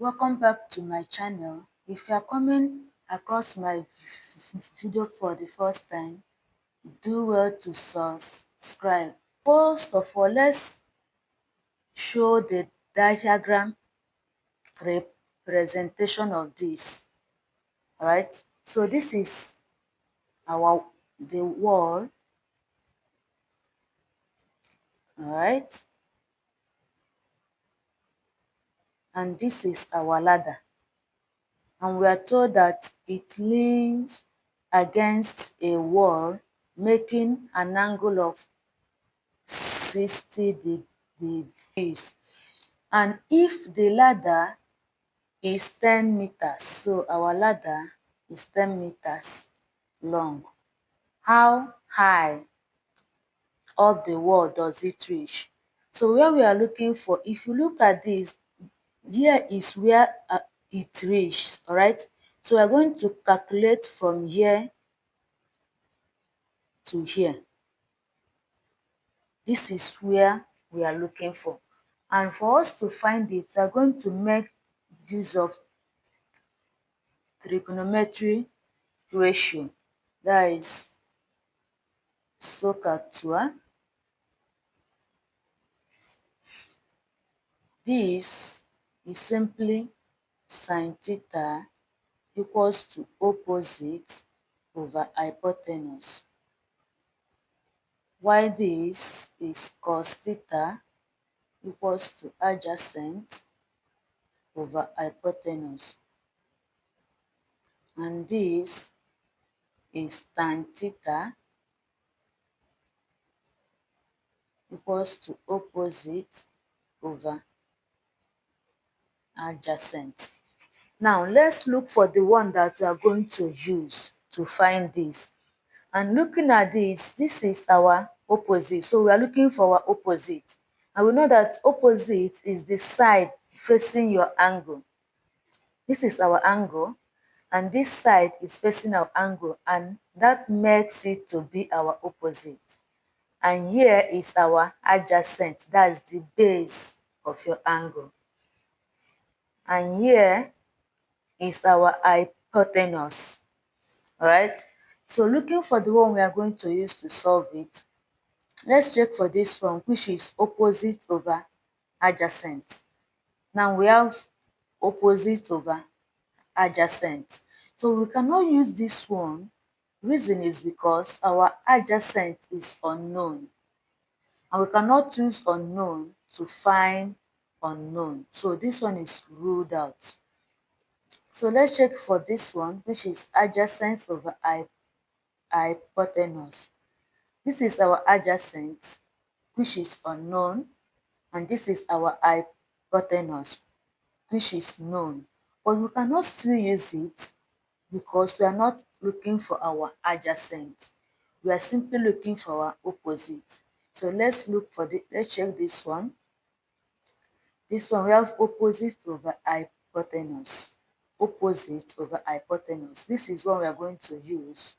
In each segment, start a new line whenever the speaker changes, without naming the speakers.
Welcome back to my channel. If you are coming across my video for the first time, do well to subscribe. First of all, let's show the diagram representation of this. Alright, so this is the wall. Alright, and this is our ladder. And we are told that it leans against a wall, making an angle of 60 degrees. And if the ladder is 10 meters, so our ladder is 10 meters long, how high up the wall does it reach? So where we are looking for, if you look at this, here is where it reaches, all right? So we are going to calculate from here to here. This is where we are looking for. And for us to find it, we are going to make use of trigonometry ratio. That is SOH CAH TOA. This is simply sine theta equals to opposite over hypotenuse, while this is cos theta equals to adjacent over hypotenuse, and this is tan theta equals to opposite over adjacent. Now let's look for the one that we are going to use to find this. And looking at this is our opposite. So we are looking for our opposite. And we know that opposite is the side facing your angle. This is our angle, and this side is facing our angle, and that makes it to be our opposite. And here is our adjacent, that is the base of your angle. And here is our hypotenuse. Alright, so looking for the one we are going to use to solve it, let's check for this one, which is opposite over adjacent. Now we have opposite over adjacent. So we cannot use this one. Reason is because our adjacent is unknown. And we cannot use unknown to find unknown. So this one is ruled out. So let's check for this one, which is adjacent over hypotenuse. This is our adjacent, which is unknown, and this is our hypotenuse, which is known. But we cannot still use it because we are not looking for our adjacent. We are simply looking for our opposite. So let's check this one. This one we have opposite over hypotenuse. Opposite over hypotenuse. This is what we are going to use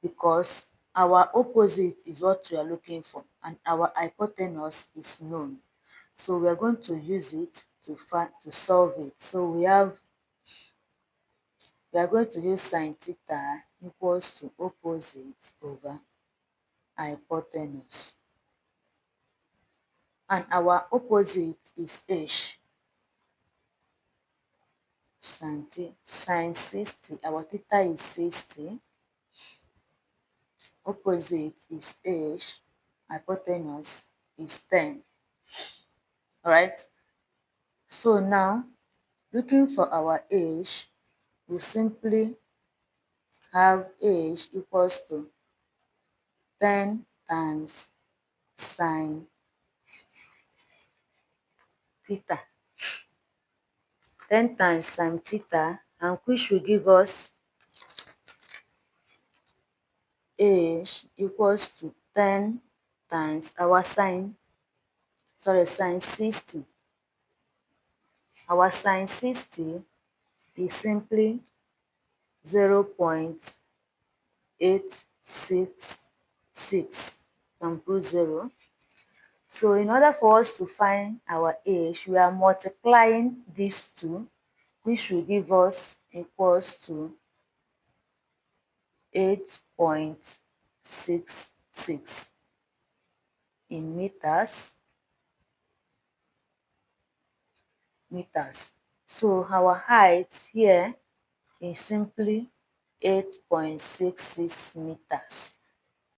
because our opposite is what we are looking for and our hypotenuse is known. So we are going to use it to solve it. So we are going to use sine theta equals to opposite over hypotenuse. And our opposite is h. Sine 60, our theta is 60. Opposite is h, hypotenuse is 10. Alright, so now looking for our h, we simply have h equals to 10 times sine theta. 10 times sine theta, and which will give us h equals to 10 times our sine 60. Our sine 60 is simply 0.866 and put 0. So in order for us to find our h, we are multiplying these two. which will give us equals to 8.66 in meters. So our height here is simply 8.66 meters.